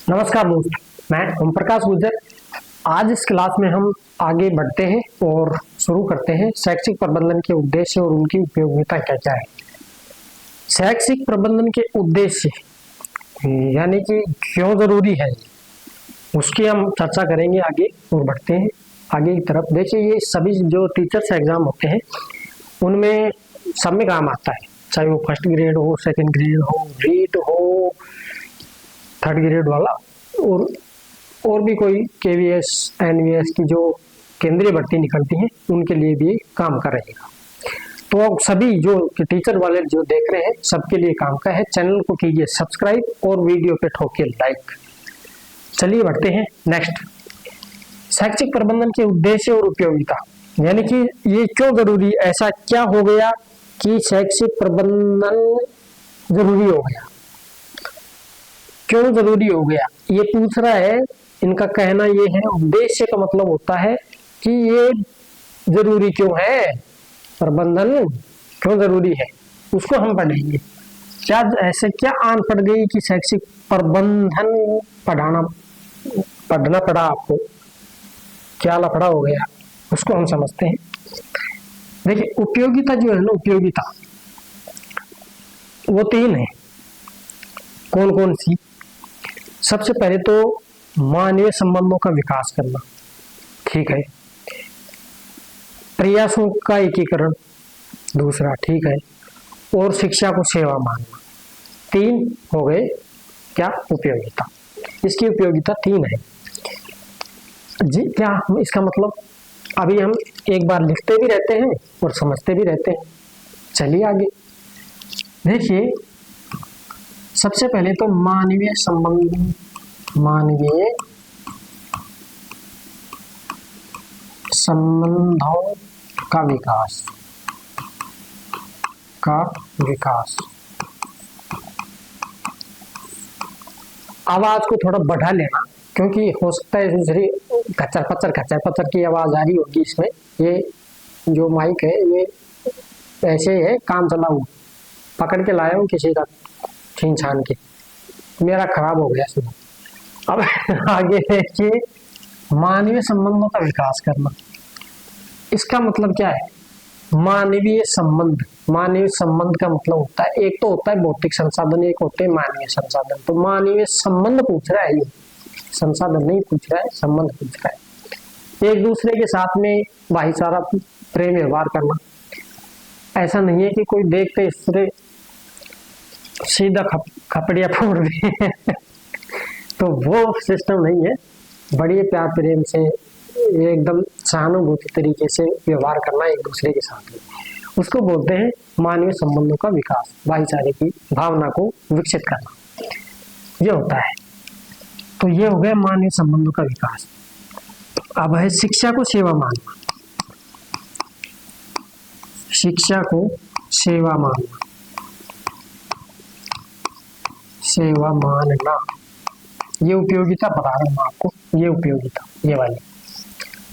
नमस्कार दोस्त, मैं ओम प्रकाश गुर्जर। आज इस क्लास में हम आगे बढ़ते हैं और शुरू करते हैं शैक्षिक प्रबंधन के उद्देश्य और उनकी उपयोगिता क्या क्या है। शैक्षिक प्रबंधन के उद्देश्य यानी कि क्यों जरूरी है, उसकी हम चर्चा करेंगे आगे और बढ़ते हैं आगे की तरफ। देखिए, ये सभी जो टीचर्स एग्जाम होते हैं उनमें सब में काम आता है, चाहे वो फर्स्ट ग्रेड हो, सेकंड ग्रेड हो, रीट हो, थर्ड ग्रेड वाला और भी कोई केवीएस एनवीएस की जो केंद्रीय भर्ती निकलती है उनके लिए भी काम कर रहेगा। तो सभी जो टीचर वाले जो देख रहे हैं सबके लिए काम का है। चैनल को कीजिए सब्सक्राइब और वीडियो पे ठोकिए लाइक। चलिए बढ़ते हैं नेक्स्ट। शैक्षिक प्रबंधन के उद्देश्य और उपयोगिता, यानी कि ये क्यों जरूरी, ऐसा क्या हो गया कि शैक्षिक प्रबंधन जरूरी हो गया, क्यों जरूरी हो गया, ये पूछ रहा है। इनका कहना ये है, उद्देश्य का मतलब होता है कि ये जरूरी क्यों है, प्रबंधन क्यों जरूरी है, उसको हम पढ़ेंगे। क्या ऐसे क्या आन पड़ गई कि शैक्षिक प्रबंधन पढ़ना पड़ा आपको, क्या लफड़ा हो गया, उसको हम समझते हैं। देखिए, उपयोगिता जो है ना, उपयोगिता वो तीन है। कौन कौन सी? सबसे पहले तो मानवीय संबंधों का विकास करना, ठीक है। प्रयासों का एकीकरण, दूसरा, ठीक है। और शिक्षा को सेवा मानना, तीन हो गए क्या, उपयोगिता। इसकी उपयोगिता तीन है जी। क्या इसका मतलब, अभी हम एक बार लिखते भी रहते हैं और समझते भी रहते हैं। चलिए आगे देखिए। सबसे पहले तो मानवीय संबंधों का विकास। आवाज को थोड़ा बढ़ा लेना, क्योंकि हो सकता है दूसरी खच्चर पच्चर की आवाज आ रही होगी इसमें। ये जो माइक है ये ऐसे है, काम चला हुआ, पकड़ के लाया हूँ किसी का छीन छान के, मेरा खराब हो गया सुनो। अब आगे देखिए, मानवीय संबंधों का विकास करना, इसका मतलब क्या है? मानवीय संबंध का मतलब होता है, एक तो होता है भौतिक संसाधन, एक होते हैं मानवीय संसाधन। तो मानवीय संबंध पूछ रहा है, ये संसाधन नहीं पूछ रहा है, संबंध पूछ रहा है। एक दूसरे के साथ में भाईचारा, प्रेम व्यवहार करना। ऐसा नहीं है कि कोई देखते इससे सीधा खपड़िया फोड़ दे तो वो सिस्टम नहीं है। बड़े प्यार प्रेम से, एकदम सहानुभूति तरीके से व्यवहार करना एक दूसरे के साथ में, उसको बोलते हैं मानवीय संबंधों का विकास। भाईचारे की भावना को विकसित करना, ये होता है। तो ये हो गया मानवीय संबंधों का विकास। अब है शिक्षा को सेवा मानना। शिक्षा को सेवा मानना, ये उपयोगिता बता रहा हूँ आपको, ये उपयोगिता, ये वाली।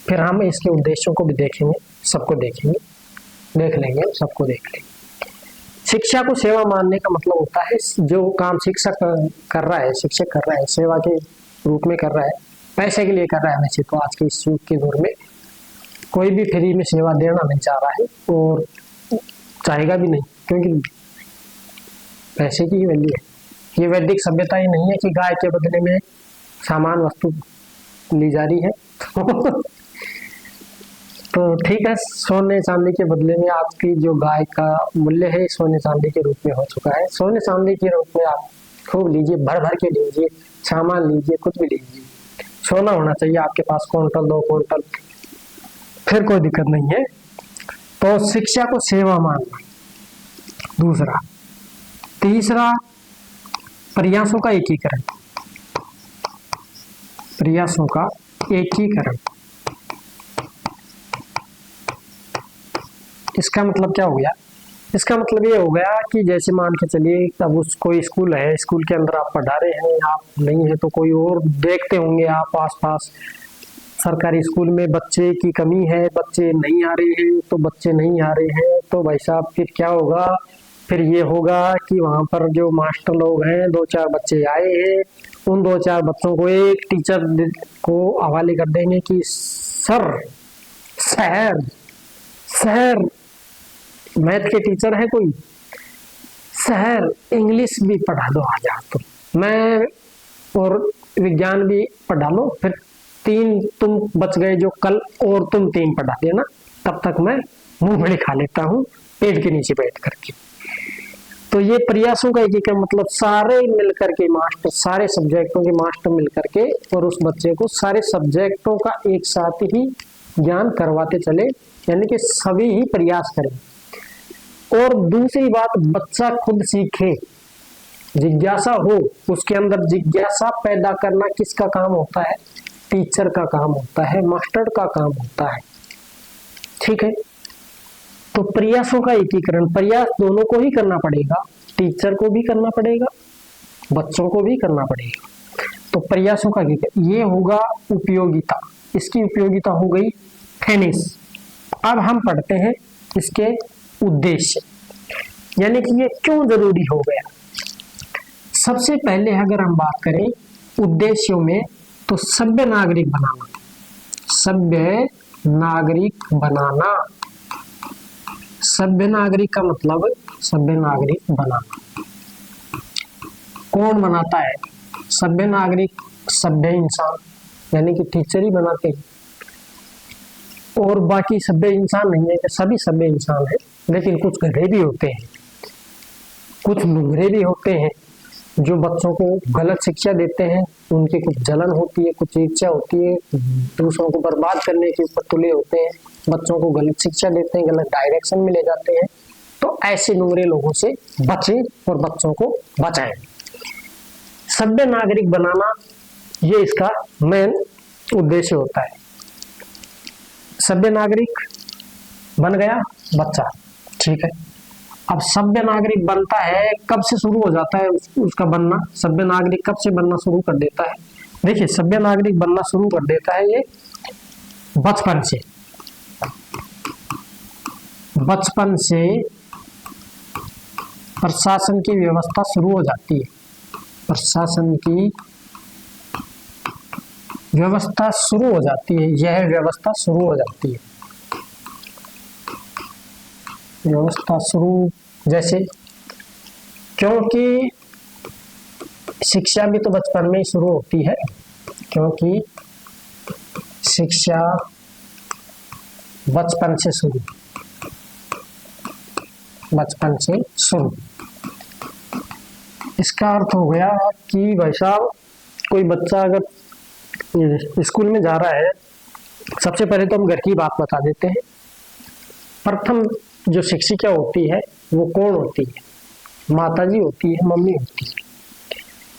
फिर हम इसके उद्देश्यों को भी देखेंगे, सबको देख लेंगे, सबको देख लेंगे। शिक्षा को सेवा मानने का मतलब होता है, जो काम शिक्षक कर रहा है, शिक्षक कर रहा है, सेवा के रूप में कर रहा है, पैसे के लिए कर रहा है। वैसे तो आज के इस युग के दौर में कोई भी फ्री में सेवा देना नहीं चाह रहा है और चाहेगा भी नहीं, क्योंकि पैसे की ही वैल्यू है। ये वैदिक सभ्यता ही नहीं है कि गाय के बदले में सामान वस्तु ली जा रही है तो ठीक है, सोने चांदी के बदले में आपकी जो गाय का मूल्य है सोने चांदी के रूप में हो चुका है। सोने चांदी के रूप में आप खूब लीजिए, भर भर के लीजिए, सामान लीजिए, कुछ भी लीजिए। सोना होना चाहिए आपके पास, क्विंटल 2 क्विंटल, फिर कोई दिक्कत नहीं है। तो शिक्षा को सेवा मानना, दूसरा। तीसरा, प्रयासों का एकीकरण। इसका मतलब क्या हो गया? इसका मतलब ये हो गया कि जैसे मान के चलिए, अब कोई स्कूल है, स्कूल के अंदर आप पढ़ा रहे हैं, आप नहीं है तो कोई और देखते होंगे आप आसपास। सरकारी स्कूल में बच्चे की कमी है, बच्चे नहीं आ रहे हैं, तो भाई साहब फिर क्या होगा? फिर ये होगा कि वहां पर जो मास्टर लोग हैं, 2-4 बच्चे आए हैं, उन 2-4 बच्चों को एक टीचर को हवाले कर देंगे कि सर, सर, सर, मैथ के टीचर है कोई, सर इंग्लिश भी पढ़ा दो आज आप तुम, मैं और विज्ञान भी पढ़ा लो, फिर 3 तुम बच गए जो कल, और तुम 3 पढ़ा देना, तब तक मैं मूंगफली खा लेता हूँ पेड़ के नीचे बैठ करके। तो ये प्रयासों का एक मतलब सारे मिलकर के मास्टर, सारे सब्जेक्टों के मास्टर मिलकर के और उस बच्चे को सारे सब्जेक्टों का एक साथ ही ज्ञान करवाते चले, यानी कि सभी ही प्रयास करें। और दूसरी बात, बच्चा खुद सीखे, जिज्ञासा हो, उसके अंदर जिज्ञासा पैदा करना किसका काम होता है? टीचर का काम होता है, मास्टर का काम होता है। ठीक है, तो प्रयासों का एकीकरण, प्रयास दोनों को ही करना पड़ेगा, टीचर को भी करना पड़ेगा, बच्चों को भी करना पड़ेगा। तो प्रयासों का एकीकरण, ये होगा उपयोगिता। इसकी उपयोगिता हो गई टेनिस। अब हम पढ़ते हैं इसके उद्देश्य, यानी कि ये क्यों जरूरी हो गया। सबसे पहले अगर हम बात करें उद्देश्यों में, तो सभ्य नागरिक बनाना, सभ्य नागरिक बनाना। सभ्य नागरिक का मतलब सभ्य नागरिक बनाना। कौन बनाता है सभ्य नागरिक? सभ्य इंसान, यानी कि टीचर ही बनाते हैं, और बाकी सभ्य इंसान नहीं है कि सभी सभ्य इंसान है, लेकिन कुछ गधे भी होते हैं, कुछ लुंगरे भी होते हैं जो बच्चों को गलत शिक्षा देते हैं, उनकी कुछ जलन होती है, कुछ इच्छा होती है, दूसरों को बर्बाद करने के ऊपर तुले होते हैं, बच्चों को गलत शिक्षा देते हैं, गलत डायरेक्शन में ले जाते हैं। तो ऐसे लुंगरे लोगों से बचें और बच्चों को बचाएं। सभ्य नागरिक बनाना ये इसका मेन उद्देश्य होता है। सभ्य नागरिक बन गया बच्चा, ठीक है। अब सभ्य नागरिक बनता है, कब से शुरू हो जाता है उसका बनना? सभ्य नागरिक कब से बनना शुरू कर देता है? देखिए, सभ्य नागरिक बनना शुरू कर देता है ये बचपन से। बचपन से प्रशासन की व्यवस्था शुरू हो जाती है, प्रशासन की व्यवस्था शुरू हो जाती है, यह व्यवस्था शुरू हो जाती है। व्यवस्था शुरू जैसे, क्योंकि शिक्षा भी तो बचपन में ही शुरू होती है, क्योंकि शिक्षा बचपन से शुरू, बचपन से शुरू। इसका अर्थ हो गया कि भाई साहब, कोई बच्चा अगर स्कूल में जा रहा है, सबसे पहले तो हम घर की बात बता देते हैं। प्रथम जो शिक्षिका होती है वो कौन होती है? माताजी होती है, मम्मी होती है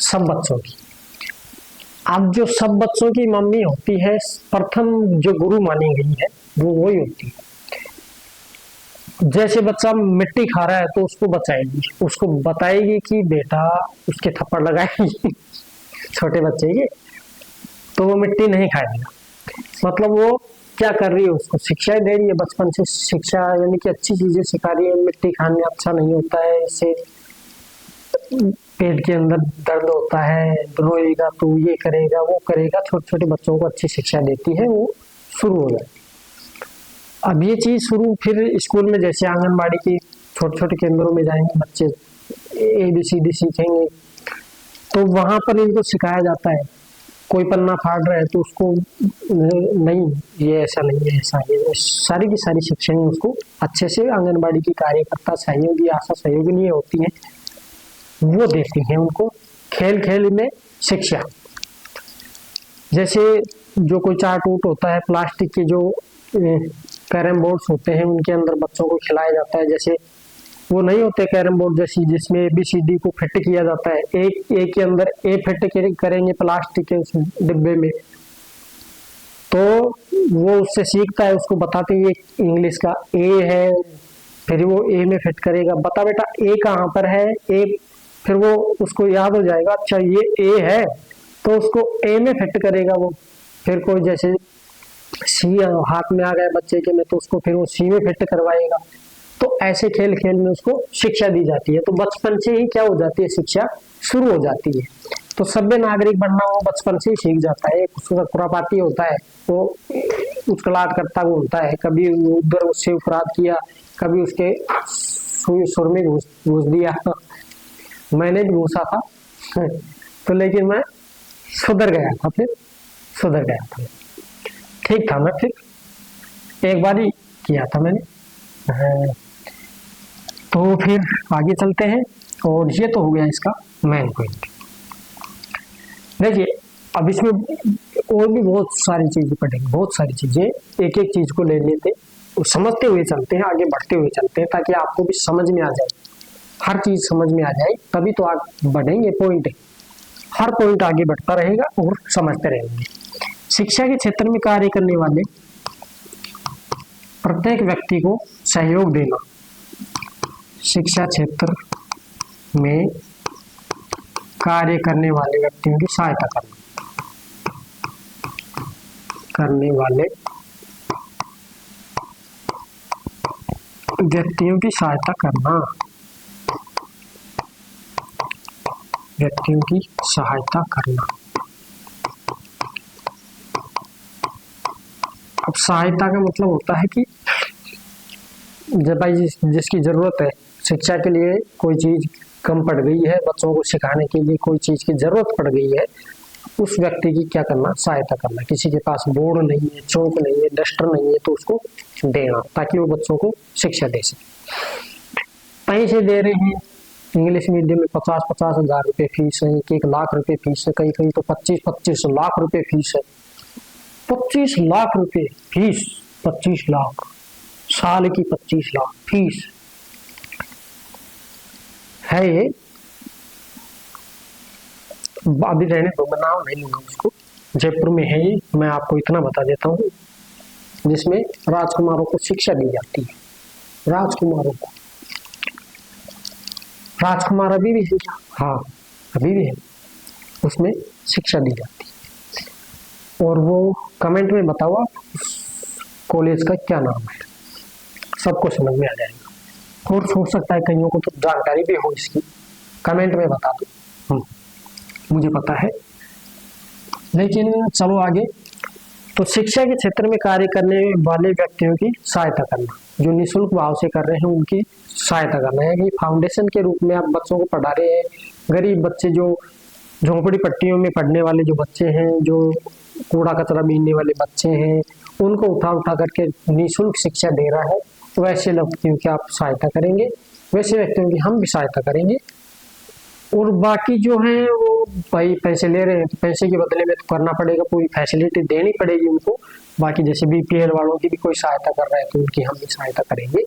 सब बच्चों की। अब जो सब बच्चों की मम्मी होती है, प्रथम जो गुरु मानी गई है वो वही होती है। जैसे बच्चा मिट्टी खा रहा है तो उसको बचाएगी, उसको बताएगी कि बेटा, उसके थप्पड़ लगाएगी छोटे बच्चे के, तो वो मिट्टी नहीं खाएगा। मतलब वो क्या कर रही है? उसको शिक्षा दे रही है, बचपन से शिक्षा, यानी कि अच्छी चीजें सिखा रही है। मिट्टी खाने अच्छा नहीं होता है, इससे पेट के अंदर दर्द होता है, रोएगा तो ये करेगा वो करेगा। छोटे छोटे बच्चों को अच्छी शिक्षा देती है, वो शुरू हो जाती है। अब ये चीज शुरू फिर स्कूल में, जैसे आंगनबाड़ी के छोटे छोटे केंद्रों में जाएंगे बच्चे, ABCD सीखेंगे, तो वहां पर इनको सिखाया जाता है। कोई पन्ना फाड़ रहा है तो उसको नहीं, ये ऐसा नहीं है, ऐसा है, सारी की सारी शिक्षाएं उसको अच्छे से आंगनबाड़ी की कार्यकर्ता, सहयोगी, आशा सहयोगिनी होती हैं, वो देती हैं उनको खेल खेल में शिक्षा। जैसे जो कोई चार्ट वूट होता है, प्लास्टिक के जो कैरम बोर्ड्स होते हैं, उनके अंदर बच्चों को खिलाया जाता है। जैसे वो नहीं होते कैरम बोर्ड जैसी, जिसमें ABCD को फिट किया जाता है, एक के अंदर A फिट करेंगे प्लास्टिक के उस डिब्बे में, तो वो उससे सीखता है, उसको बताते हैं ये इंग्लिश का A है, फिर वो A में फिट करेगा, बता बेटा A कहाँ पर है, A, फिर वो उसको याद हो जाएगा, अच्छा ये A है, तो उसको A में फिट करेगा वो। फिर कोई जैसे C हाथ में आ गया बच्चे के में, तो उसको फिर वो C में फिट करवाएगा। तो ऐसे खेल खेल में उसको शिक्षा दी जाती है। तो बचपन से ही क्या हो जाती है, शिक्षा शुरू हो जाती है। तो सभ्य नागरिक बनना वो बचपन से ही सीख जाता है। खुरापाती होता है, वो उछलाट करता घूमता है, कभी उधर उससे अपराध किया, कभी उसके सुर में घुस दिया। मैंने भी घुसा था तो लेकिन मैं सुधर गया था, फिर सुधर गया था, ठीक था मैं, फिर एक बार ही किया था मैंने। तो फिर आगे चलते हैं, और ये तो हो गया इसका मेन पॉइंट। देखिए अब इसमें और भी बहुत सारी चीजें पढ़ेंगे, बहुत सारी चीजें, एक एक चीज को ले लेते समझते हुए चलते हैं, आगे बढ़ते हुए चलते हैं, ताकि आपको भी समझ में आ जाए, हर चीज समझ में आ जाए, तभी तो आगे बढ़ेंगे। पॉइंट हर पॉइंट आगे बढ़ता रहेगा और समझते रहेंगे। शिक्षा के क्षेत्र में कार्य करने वाले प्रत्येक व्यक्ति को सहयोग देना, शिक्षा क्षेत्र में कार्य करने वाले व्यक्तियों की सहायता करने वाले व्यक्तियों की सहायता करना, व्यक्तियों की सहायता करना। अब सहायता का मतलब होता है कि जब भाई जिसकी जरूरत है शिक्षा के लिए, कोई चीज कम पड़ गई है, बच्चों को सिखाने के लिए कोई चीज की जरूरत पड़ गई है, उस व्यक्ति की क्या करना, सहायता करना। किसी के पास बोर्ड नहीं है, चौक नहीं है, डस्टर नहीं है, तो उसको देना, ताकि वो बच्चों को शिक्षा दे सके। पैसे दे रहे हैं, इंग्लिश मीडियम में 50-50 हजार रुपये फीस है, 1 लाख रुपए फीस है, कहीं कहीं तो 25-25 लाख रुपए फीस है। 25 लाख रुपए फीस, 25 लाख साल की, 25 लाख फीस है ये। अभी रहने दो, मैं नाम नहीं लूंगा उसको, जयपुर में है ये। मैं आपको इतना बता देता हूँ, जिसमें राजकुमारों को शिक्षा दी जाती है। राजकुमारों को, राजकुमार अभी भी है क्या? हाँ अभी भी है, उसमें शिक्षा दी जाती है। और वो कमेंट में बताओ आप कॉलेज का क्या नाम है, सबको समझ में आ जाएगा। और हो सकता है कईयों को तो जानकारी भी हो इसकी, कमेंट में बता दो, मुझे पता है। लेकिन चलो आगे। तो शिक्षा के क्षेत्र में कार्य करने वाले व्यक्तियों की सहायता करना, जो निःशुल्क भाव से कर रहे हैं उनकी सहायता करना है। कि फाउंडेशन के रूप में आप बच्चों को पढ़ा रहे हैं, गरीब बच्चे, जो झोंपड़ी पट्टियों में पढ़ने वाले जो बच्चे हैं, जो कूड़ा कचरा बीनने वाले बच्चे हैं, उनको उठा उठा करके निःशुल्क शिक्षा दे रहा है, वैसे व्यक्तियों की आप सहायता करेंगे, वैसे व्यक्तियों की हम भी सहायता करेंगे। और बाकी जो है वो भाई पैसे ले रहे हैं, तो पैसे के बदले में तो करना पड़ेगा, पूरी फैसिलिटी देनी पड़ेगी उनको। बाकी जैसे बीपीएल वालों की भी कोई सहायता कर रहा है, तो उनकी हम भी सहायता करेंगे,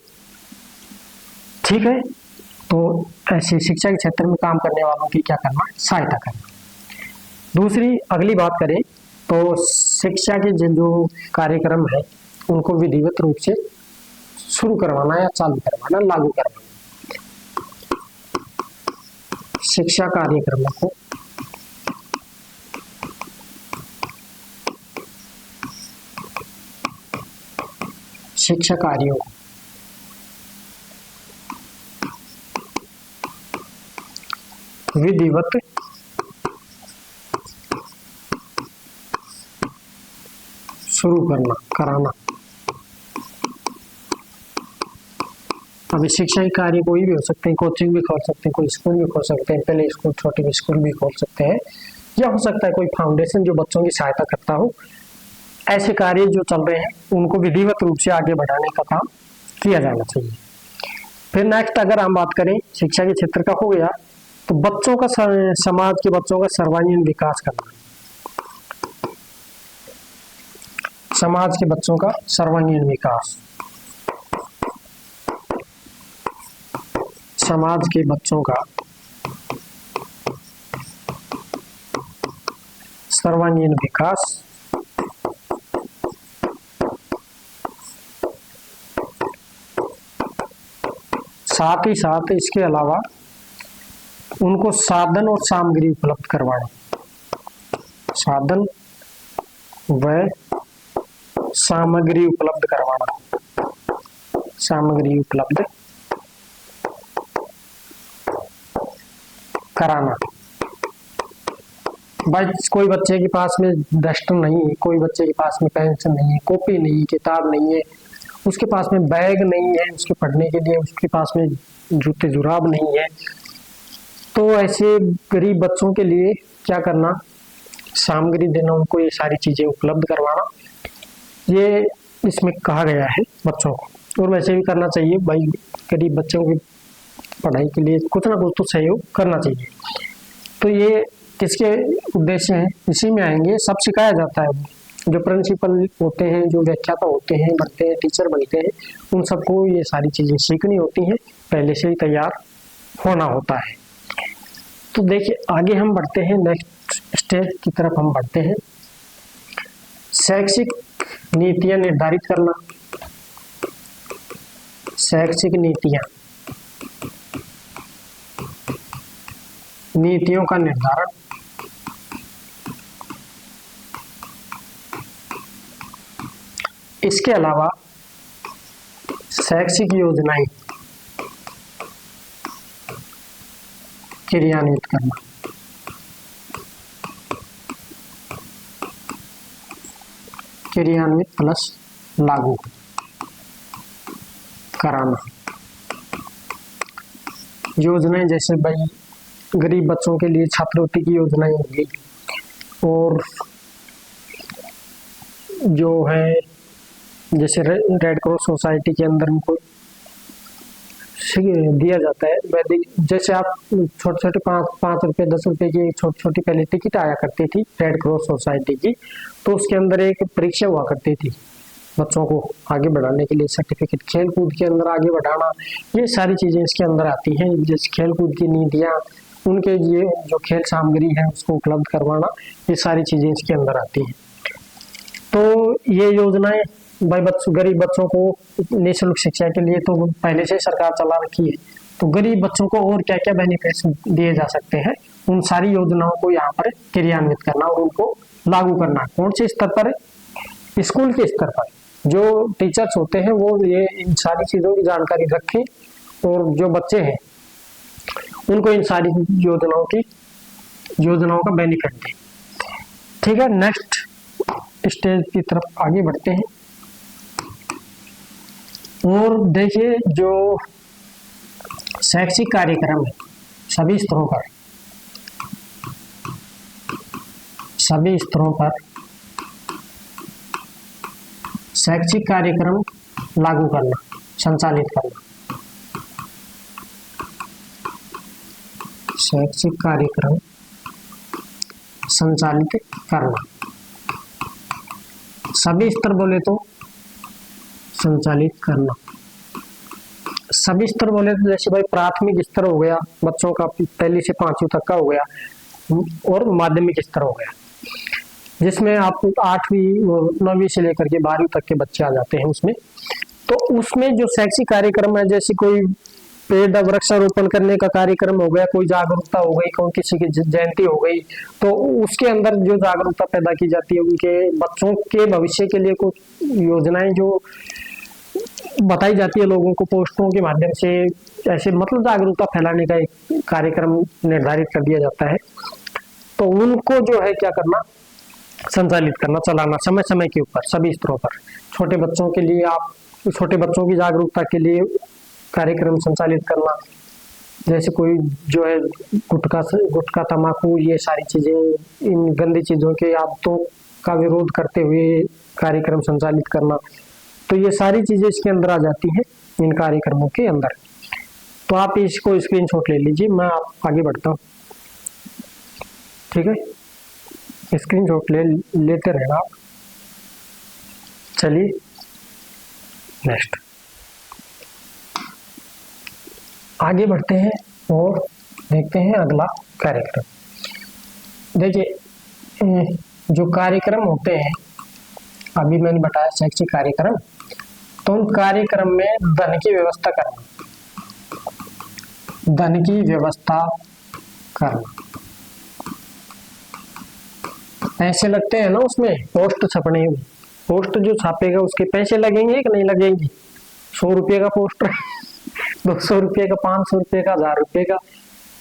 ठीक है। तो ऐसे शिक्षा के क्षेत्र में काम करने वालों की क्या करना, सहायता करना। दूसरी अगली बात करें तो शिक्षा के जो कार्यक्रम है उनको विधिवत रूप से शुरू करवाना या चालू करवाना, लागू करवाना। शिक्षा कार्यक्रमों को शिक्षा कार्यों को विधिवत शुरू कराना। अभी शिक्षा के कार्य कोई भी हो सकते हैं, कोचिंग भी खोल सकते हैं, कोई स्कूल भी खोल सकते हैं, पहले स्कूल, छोटे स्कूल भी खोल सकते हैं, या हो सकता है कोई फाउंडेशन जो बच्चों की सहायता करता हो। ऐसे कार्य जो चल रहे हैं उनको विधिवत रूप से आगे बढ़ाने का काम किया जाना चाहिए। फिर नेक्स्ट अगर हम बात करें शिक्षा के क्षेत्र का हो गया, तो बच्चों का, समाज के बच्चों का सर्वांगीण विकास करना। समाज के बच्चों का सर्वांगीण विकास, समाज के बच्चों का सर्वांगीण विकास, साथ ही साथ इसके अलावा उनको साधन और सामग्री उपलब्ध करवाना, साधन व सामग्री उपलब्ध करवाना, सामग्री उपलब्ध कराना। कोई बच्चे के पास में डस्टर नहीं है, कोई बच्चे के पास में पेंसिल नहीं है, कॉपी नहीं है, किताब नहीं है, उसके पास में बैग नहीं है उसके पढ़ने के लिए, उसके पास में जूते जुराब नहीं है, तो ऐसे गरीब बच्चों के लिए क्या करना, सामग्री देना, उनको ये सारी चीजें उपलब्ध करवाना, ये इसमें कहा गया है बच्चों को। और वैसे भी करना चाहिए भाई, गरीब बच्चों की पढ़ाई के लिए कुछ ना कुछ तो सहयोग करना चाहिए। तो ये किसके उद्देश्य हैं, इसी में आएंगे। सब सिखाया जाता है, जो प्रिंसिपल होते हैं, जो व्याख्याता होते हैं, बनते हैं, टीचर बनते हैं, उन सबको ये सारी चीजें सीखनी होती हैं, पहले से ही तैयार होना होता है। तो देखिए आगे हम बढ़ते हैं, नेक्स्ट स्टेज की तरफ हम बढ़ते हैं। शैक्षिक नीतियां निर्धारित करना। शैक्षिक नीतियों का निर्धारण, इसके अलावा शैक्षिक योजनाएं क्रियान्वित करना। क्रियान्वित प्लस लागू कराना। योजनाएं जैसे भाई गरीब बच्चों के लिए छात्रवृत्ति की योजनाएं होगी, और जो है जैसे रेड क्रॉस सोसाइटी के अंदर उनको दिया जाता है वैदिक, जैसे आप छोटे छोटे 5 रुपए 10 रुपए की छोटी छोटी पहले टिकट आया करती थी रेड क्रॉस सोसाइटी की, तो उसके अंदर एक परीक्षा हुआ करती थी बच्चों को आगे बढ़ाने के लिए, सर्टिफिकेट, खेल कूद के अंदर आगे बढ़ाना, ये सारी चीजें इसके अंदर आती हैं। जैसे खेल कूद की नीतियाँ, उनके ये जो खेल सामग्री है उसको उपलब्ध करवाना, ये सारी चीजें इसके अंदर आती हैं। तो ये योजनाएं भाई गरीब बच्चों को निःशुल्क शिक्षा के लिए तो पहले से सरकार चला रखी है, तो गरीब बच्चों को और क्या क्या बेनिफिट्स दिए जा सकते हैं, उन सारी योजनाओं को यहाँ पर क्रियान्वित करना और उनको लागू करना। कौन से स्तर पर? स्कूल के स्तर पर जो टीचर्स होते हैं वो ये इन सारी चीजों की जानकारी रखें, और जो बच्चे हैं उनको इन सारी योजनाओं का बेनिफिट दें। ठीक है, नेक्स्ट स्टेज की तरफ आगे बढ़ते हैं। और देखिए जो शैक्षिक कार्यक्रम है सभी स्तरों पर शैक्षिक कार्यक्रम लागू करना, संचालित करना। शैक्षिक कार्यक्रम संचालित करना, सभी स्तर बोले तो संचालित करना। सभी स्तर बोले तो जैसे भाई प्राथमिक स्तर हो गया बच्चों का, 1 से 5वीं तक का हो गया, और माध्यमिक स्तर हो गया जिसमें आप 8वीं 9वीं से लेकर के 12वीं तक के बच्चे आ जाते हैं उसमें। तो उसमें जो शैक्षिक कार्यक्रम है, जैसे कोई पेड़ वृक्षारोपण करने का कार्यक्रम हो गया, कोई जागरूकता हो गई, कोई किसी की जयंती हो गई, तो उसके अंदर जो जागरूकता पैदा की जाती है, उनके बच्चों के भविष्य के लिए कुछ योजनाएं जो बताई जाती है लोगों को पोस्टरों के माध्यम से, ऐसे मतलब जागरूकता फैलाने का एक कार्यक्रम निर्धारित कर दिया जाता है। तो उनको जो है क्या करना, संचालित करना, चलाना समय समय के ऊपर सभी स्तरों पर। छोटे बच्चों के लिए आप छोटे बच्चों की जागरूकता के लिए कार्यक्रम संचालित करना, जैसे कोई जो है गुटखा तंबाकू ये सारी चीजें, इन गंदी चीजों के आदतों का विरोध करते हुए कार्यक्रम संचालित करना। तो ये सारी चीजें इसके अंदर आ जाती हैं इन कार्यक्रमों के अंदर। तो आप इसको स्क्रीनशॉट ले लीजिए, मैं आप आगे बढ़ता हूँ। ठीक है, स्क्रीनशॉट लेते रहना आप। चलिए नेक्स्ट आगे बढ़ते हैं और देखते हैं अगला कार्यक्रम। देखिए जो कार्यक्रम होते हैं, अभी मैंने बताया शैक्षिक कार्यक्रम, तो उन कार्यक्रम में धन की व्यवस्था करना। पैसे लगते हैं ना उसमें, पोस्ट छपने, पोस्ट जो छापेगा उसके पैसे लगेंगे कि नहीं लगेंगे? 100 रुपये का पोस्टर 200 रुपये का, 500 रुपये का, 1000 रुपये का,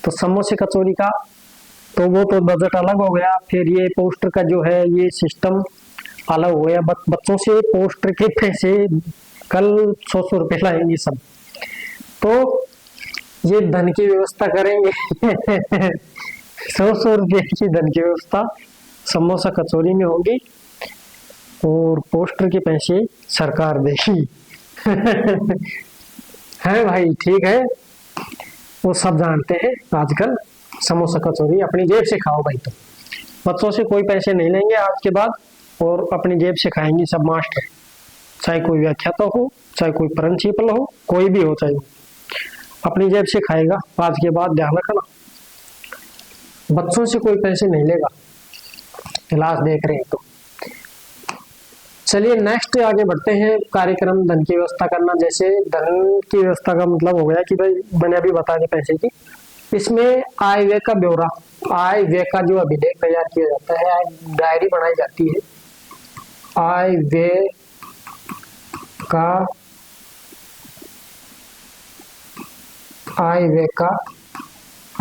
तो समोसे कचौरी का तो वो तो बजट अलग हो गया। फिर ये पोस्टर का जो है ये सिस्टम अलग हो गया। बच्चों से पोस्टर के पैसे कल 100 रुपए लाएंगे सब। तो ये धन की व्यवस्था करेंगे 100 रुपये की धन की व्यवस्था समोसा कचौरी में होगी और पोस्टर के पैसे सरकार देगी है भाई, ठीक है, वो सब जानते हैं आजकल समोसा कचौरी अपनी जेब से खाओ भाई। तो बच्चों से कोई पैसे नहीं लेंगे आज के बाद और अपनी जेब से खाएंगे सब मास्टर, चाहे कोई व्याख्याता हो, चाहे कोई प्रिंसिपल हो, कोई भी हो, चाहे अपनी जेब से खाएगा आज के बाद, ध्यान रखना। बच्चों से कोई पैसे नहीं लेगा, क्लास देख रहे हैं तो। चलिए नेक्स्ट आगे बढ़ते हैं। कार्यक्रम धन की व्यवस्था करना। जैसे धन की व्यवस्था का मतलब हो गया कि भाई मैंने अभी बता दिया पैसे की। इसमें आय व्यय का ब्यौरा, आय व्यय का जो अभिलेख तैयार किया जाता है, डायरी बनाई जाती है, आय व्यय का आय व्यय का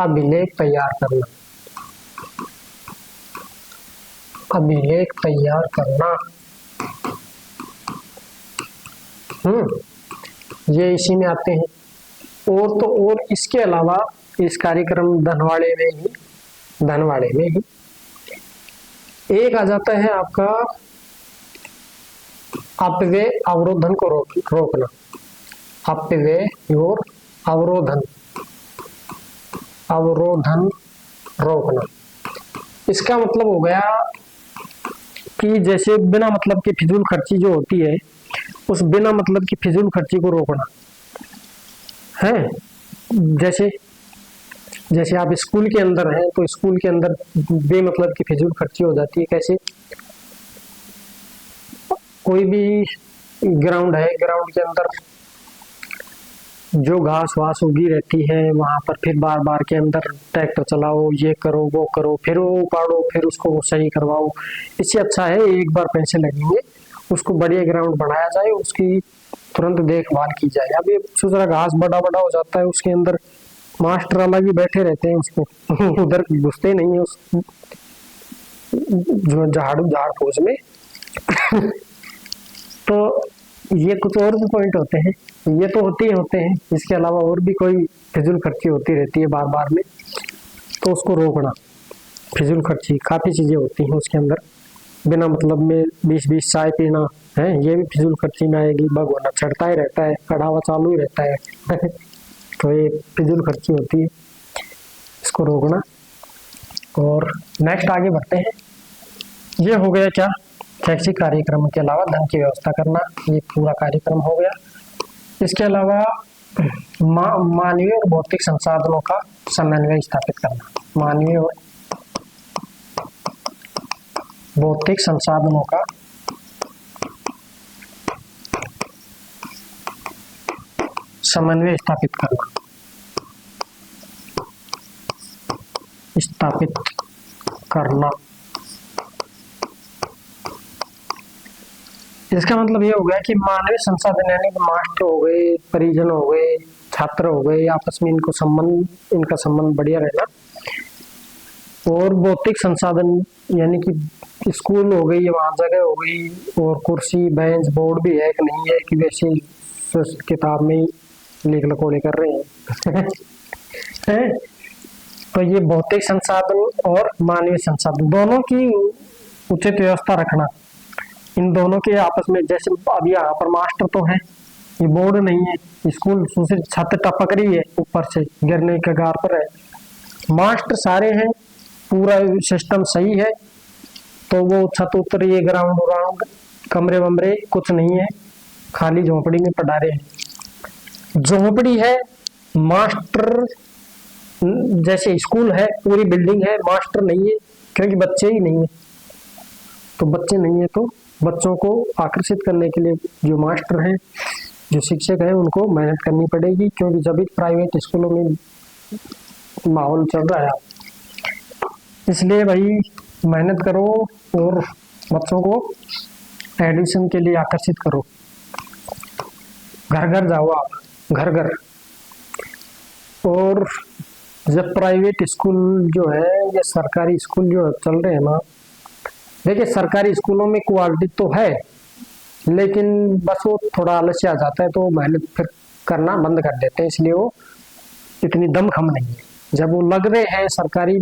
अभिलेख तैयार करना, अभिलेख तैयार करना। ये इसी में आते हैं। और तो और इसके अलावा इस कार्यक्रम धनवाड़े में ही एक आ जाता है आपका अपव्यय अवरोधन को रोकना, अपव्यय और अवरोधन रोकना। इसका मतलब हो गया कि जैसे बिना मतलब की फिजूल खर्ची जो होती है, उस बिना मतलब की फिजूल खर्ची को रोकना है। जैसे आप स्कूल के अंदर हैं तो स्कूल के अंदर बेमतलब की फिजूल खर्ची हो जाती है। कैसे? कोई भी ग्राउंड है, ग्राउंड के अंदर जो घास वास उगी रहती है वहां पर फिर बार बार के अंदर ट्रैक्टर चलाओ, ये करो वो करो, फिर वो उपाड़ो, फिर उसको सही करवाओ। इससे अच्छा है एक बार पैसे लगेंगे, उसको बढ़िया ग्राउंड बनाया जाए, उसकी तुरंत देखभाल की जाए। अब ये दूसरा घास बड़ा बड़ा हो जाता है, उसके अंदर मास्टर अलग ही बैठे रहते हैं, उसको उधर घुसते नहीं है उस जो झाड़ फूस में तो ये कुछ और भी पॉइंट होते हैं, ये तो होते हैं। इसके अलावा और भी कोई फिजूल खर्ची होती रहती है बार बार में, तो उसको रोकना। फिजूल खर्ची काफी चीजें होती हैं उसके अंदर, बिना मतलब में 20-20 चाय पीना है, ये भी फिजूल खर्ची में आएगी। भगवाना चढ़ता ही रहता है, कढ़ावा चालू ही रहता है तो ये फिजूल खर्ची होती है, इसको रोकना। और नेक्स्ट आगे बढ़ते हैं। ये हो गया क्या, शैक्षिक कार्यक्रम के अलावा धन की व्यवस्था करना, ये पूरा कार्यक्रम हो गया। इसके अलावा मानवीय और भौतिक संसाधनों का समन्वय स्थापित करना, मानवीय और भौतिक संसाधनों का समन्वय स्थापित करना, इसका मतलब ये हो गया कि मानवीय संसाधन यानी कि मास्टर हो गए, परिजन हो गए, छात्र हो गए, आपस में इनका संबंध बढ़िया रहना। और भौतिक संसाधन यानी कि स्कूल हो गई, वहां जगह हो गई, और कुर्सी बेंच बोर्ड भी है कि नहीं है कि वैसे किताब में लिख लकोड़े कर रहे हैं तो ये भौतिक संसाधन और मानवीय संसाधन दोनों की उचित व्यवस्था रखना। इन दोनों के आपस में, जैसे अब यहाँ पर मास्टर तो है, ये बोर्ड नहीं है, स्कूल छत टपक रही है, ऊपर से गिरने के कगार पर है, मास्टर सारे हैं, पूरा सिस्टम सही है, तो वो छत उतर रही है, ग्राउंड व्राउंड कमरे वमरे कुछ नहीं है, खाली झोपड़ी में पढ़ा रहे हैं। झोपड़ी है, मास्टर जैसे स्कूल है, पूरी बिल्डिंग है, मास्टर नहीं है, क्योंकि बच्चे ही नहीं है। तो बच्चे नहीं है तो बच्चों को आकर्षित करने के लिए जो मास्टर हैं, जो शिक्षक हैं, उनको मेहनत करनी पड़ेगी, क्योंकि जब भी प्राइवेट स्कूलों में माहौल चल रहा है, इसलिए भाई मेहनत करो और बच्चों को एडमिशन के लिए आकर्षित करो। घर घर जाओ आप, घर घर। और जब प्राइवेट स्कूल जो है या सरकारी स्कूल जो चल रहे हैं ना, देखिए सरकारी स्कूलों में क्वालिटी तो है, लेकिन बस वो थोड़ा आलस्य आ जाता है तो मेहनत फिर करना बंद कर देते हैं, इसलिए वो इतनी दमखम नहीं है। जब वो लग रहे हैं सरकारी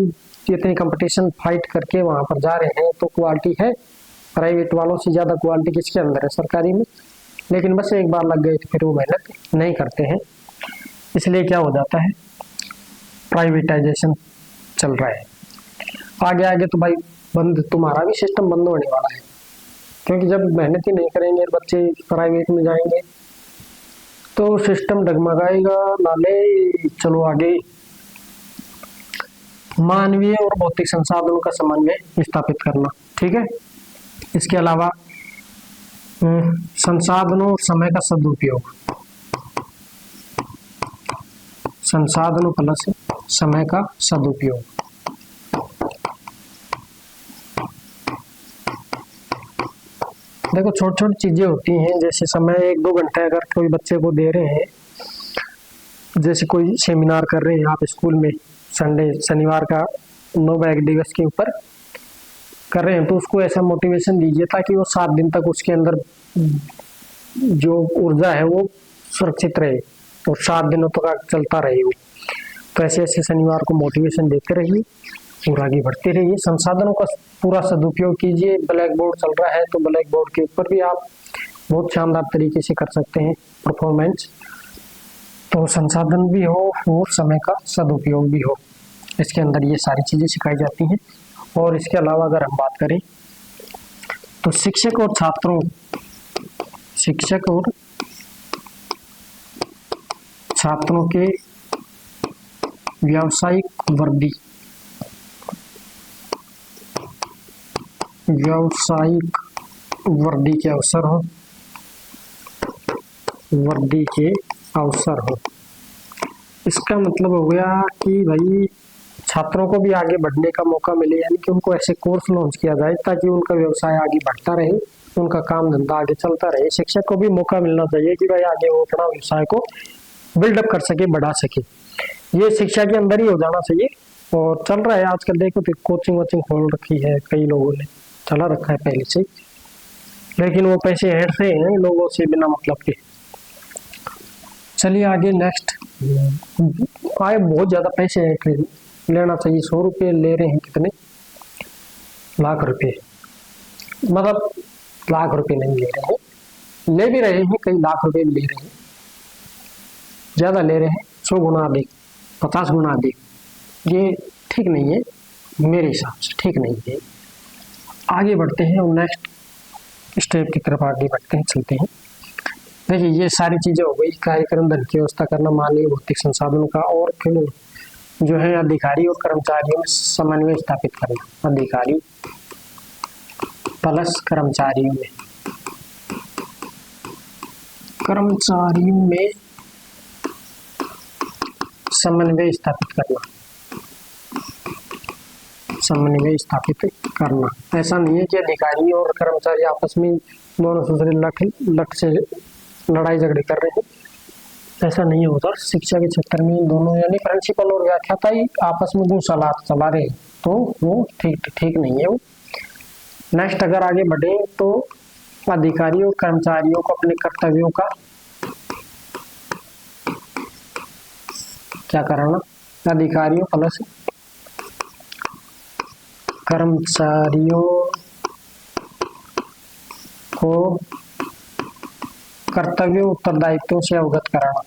इतनी कंपटीशन फाइट करके वहां पर जा रहे हैं तो क्वालिटी है। प्राइवेट वालों से ज्यादा क्वालिटी किसके अंदर है? सरकारी में। लेकिन बस एक बार लग गए तो फिर वो मेहनत नहीं करते हैं, इसलिए क्या हो जाता है, प्राइवेटाइजेशन चल रहा है। आगे आगे तो भाई बंद, तुम्हारा भी सिस्टम बंद होने वाला है, क्योंकि जब मेहनत ही नहीं करेंगे बच्चे प्राइवेट में जाएंगे तो सिस्टम डगमगाएगा। नाले चलो आगे, मानवीय और भौतिक संसाधनों का समन्वय स्थापित करना, ठीक है। इसके अलावा संसाधनों और समय का सदुपयोग, संसाधनों प्लस समय का सदुपयोग। देखो छोटी छोटी चीजें होती हैं, जैसे समय 1-2 घंटे अगर कोई बच्चे को दे रहे हैं, जैसे कोई सेमिनार कर रहे हैं आप स्कूल में, संडे शनिवार का नो बैग दिवस के ऊपर कर रहे हैं, तो उसको ऐसा मोटिवेशन दीजिए ताकि वो 7 दिन तक उसके अंदर जो ऊर्जा है वो सुरक्षित रहे और 7 दिनों तक चलता रहे वो। तो ऐसे ऐसे शनिवार को मोटिवेशन देते रहिए और आगे बढ़ते रहिए। संसाधनों का पूरा सदुपयोग कीजिए। ब्लैक बोर्ड चल रहा है तो ब्लैक बोर्ड के ऊपर भी आप बहुत शानदार तरीके से कर सकते हैं परफॉर्मेंस। तो संसाधन भी हो और समय का सदुपयोग भी हो, इसके अंदर ये सारी चीजें सिखाई जाती हैं। और इसके अलावा अगर हम बात करें तो शिक्षक और छात्रों के व्यावसायिक वर्दी के अवसर हो। इसका मतलब हो गया कि भाई छात्रों को भी आगे बढ़ने का मौका मिले, यानी कि उनको ऐसे कोर्स लॉन्च किया जाए ताकि उनका व्यवसाय आगे बढ़ता रहे, उनका काम धंधा आगे चलता रहे। शिक्षक को भी मौका मिलना चाहिए कि भाई आगे वो अपना व्यवसाय को बिल्डअप कर सके, बढ़ा सके। ये शिक्षा के अंदर ही हो जाना चाहिए और चल रहा है आजकल। देखो तो कोचिंग वोचिंग खोल रखी है, कई लोगों ने चला रखा है पहले से, लेकिन वो पैसे हेड से हैं लोगों से बिना मतलब के। चलिए आगे नेक्स्ट, आए बहुत ज्यादा पैसे लेना चाहिए। 100 रुपये ले रहे हैं, कितने लाख रुपए, मतलब लाख रुपए नहीं ले रहे हैं, ले भी रहे हैं, कई लाख रुपए भी ले रहे हैं, ज्यादा ले रहे हैं, 100 गुना अधिक, 50 गुना अधिक। ये ठीक नहीं है, मेरे हिसाब से ठीक नहीं है। आगे बढ़ते हैं और नेक्स्ट स्टेप की तरफ आगे बढ़ते हैं, चलते हैं। देखिए ये सारी चीजें हो गई, कार्यक्रम धन की व्यवस्था करना, मानवीय भौतिक संसाधनों का और फिर जो है अधिकारी और कर्मचारियों में समन्वय स्थापित करना। अधिकारी प्लस कर्मचारियों में समन्वय स्थापित करना। ऐसा नहीं है कि अधिकारी और कर्मचारी आपस में दोनों दूसरे लट से लड़ाई झगड़े कर रहे हैं, ऐसा नहीं होता। शिक्षा के क्षेत्र में दोनों यानी प्रिंसिपल और व्याख्याता ही आपस में गुस्सालात चला रहे हैं, तो वो ठीक नहीं है वो। नेक्स्ट अगर आगे बढ़े तो अधिकारियों और कर्मचारियों को अपने कर्तव्यों का क्या कराना, अधिकारियों प्लस कर्मचारियों को कर्तव्यों उत्तरदायित्वों से अवगत कराना।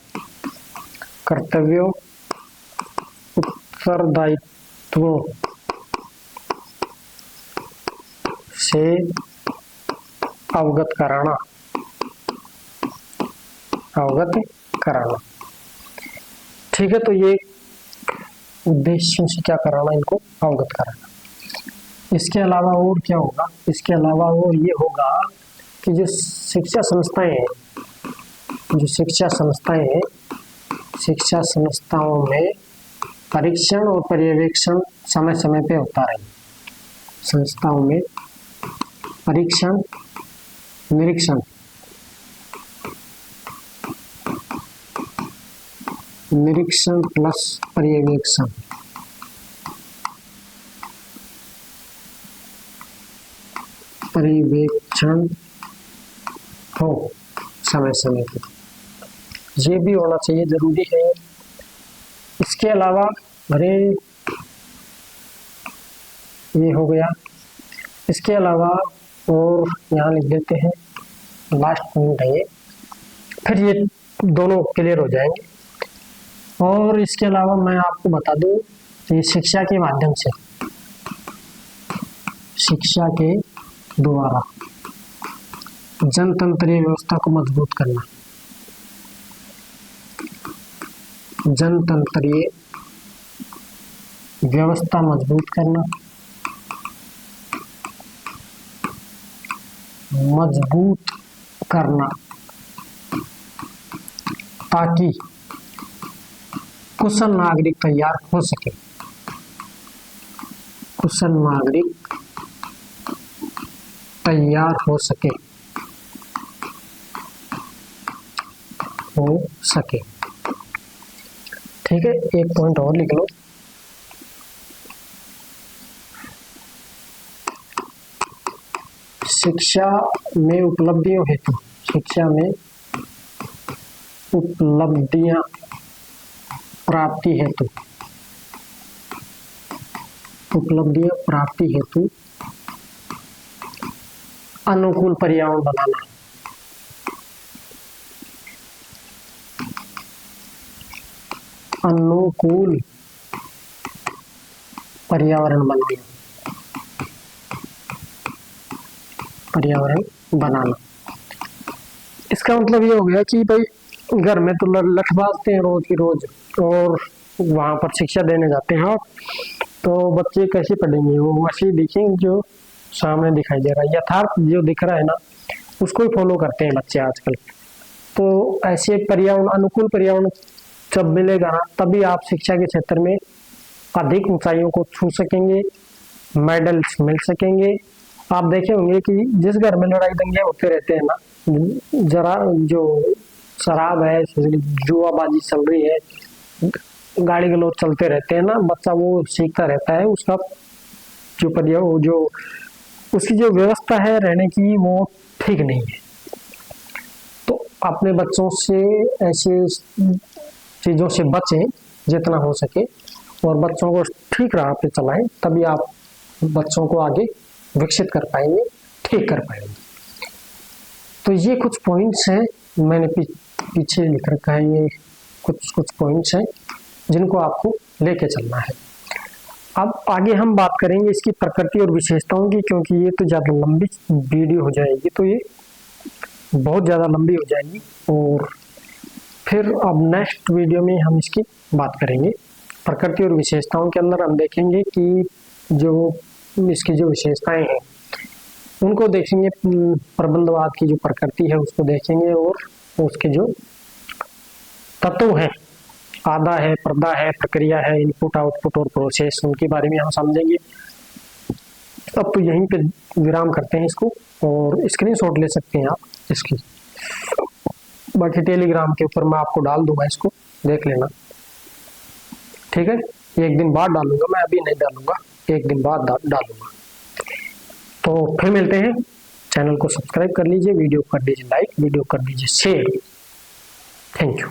कर्तव्यों उत्तरदायित्वों से अवगत कराना, ठीक है। तो ये उद्देश्य से क्या कराना, इनको अवगत कराना। इसके अलावा और क्या होगा? इसके अलावा और ये होगा कि जो शिक्षा संस्थाओं में परीक्षण और पर्यवेक्षण समय समय पे होता रहे। संस्थाओं में परीक्षण निरीक्षण निरीक्षण प्लस पर्यवेक्षण। पर्यवेक्षण हो समय समय पर, ये भी होना चाहिए, जरूरी है। इसके अलावा अरे ये हो गया। इसके अलावा और यहाँ लिख देते हैं, लास्ट पॉइंट है ये, फिर ये दोनों क्लियर हो जाएंगे। और इसके अलावा मैं आपको बता दूं, ये शिक्षा के माध्यम से, शिक्षा के द्वारा जनतंत्रीय व्यवस्था को मजबूत करना, जनतंत्रीय व्यवस्था मजबूत करना, मजबूत करना, ताकि कुशल नागरिक तैयार हो सके, कुशल नागरिक तैयार हो सके, हो सके। ठीक है, एक पॉइंट और लिख लो, शिक्षा में उपलब्धियों हेतु, शिक्षा में उपलब्धियां प्राप्ति हेतु, उपलब्धियां प्राप्ति हेतु अनुकूल पर्यावरण बनाना, अनुकूल पर्यावरण बनाना, पर्यावरण बनाना। इसका मतलब ये हो गया कि भाई घर में तो लठबाजते हैं रोज की रोज, और वहां पर शिक्षा देने जाते हैं आप, तो बच्चे कैसे पढ़ेंगे? वो वैसे दिखेंगे जो सामने दिखाई दे रहा है, यथार्थ जो दिख रहा है ना, उसको ही फॉलो करते हैं बच्चे आजकल। तो ऐसे पर्यावरण, अनुकूल पर्यावरण जब मिलेगा ना, तभी आप शिक्षा के क्षेत्र में अधिक ऊंचाइयों को छू सकेंगे, मेडल्स मिल सकेंगे। आप देखे होंगे कि जिस घर में लड़ाई दंगे होते रहते हैं ना, जरा जो शराब है, जुआबाजी चल रही है, गाड़ी गलौज चलते रहते हैं ना, बच्चा वो सीखता रहता है, उसका जो पर्यावरण, जो उसकी जो व्यवस्था है रहने की, वो ठीक नहीं है। तो अपने बच्चों से ऐसे चीजों से बचें जितना हो सके, और बच्चों को ठीक राह पे चलाएं, तभी आप बच्चों को आगे विकसित कर पाएंगे, ठीक कर पाएंगे। तो ये कुछ पॉइंट्स हैं, मैंने पीछे लिख रखा है, ये कुछ पॉइंट्स हैं जिनको आपको लेके चलना है। अब आगे हम बात करेंगे इसकी प्रकृति और विशेषताओं की, क्योंकि ये तो ज़्यादा लंबी वीडियो हो जाएगी, तो ये बहुत ज़्यादा लंबी हो जाएगी, और फिर अब नेक्स्ट वीडियो में हम इसकी बात करेंगे। प्रकृति और विशेषताओं के अंदर हम देखेंगे कि जो इसकी जो विशेषताएं हैं उनको देखेंगे, प्रबंधवाद की जो प्रकृति है उसको देखेंगे, और उसके जो तत्व हैं, आधा है, पर्दा है, प्रक्रिया है, इनपुट आउटपुट और प्रोसेस, उनके बारे में हम समझेंगे। अब तो यहीं पे विराम करते हैं इसको, और स्क्रीनशॉट ले सकते हैं आप इसकी, बाकी टेलीग्राम के ऊपर मैं आपको डाल दूंगा, इसको देख लेना। ठीक है, एक दिन बाद डालूंगा मैं, अभी नहीं डालूंगा, एक दिन बाद डालूंगा। तो फिर मिलते हैं, चैनल को सब्सक्राइब कर लीजिए, वीडियो कर दीजिए लाइक, वीडियो कर दीजिए शेयर। Thank you.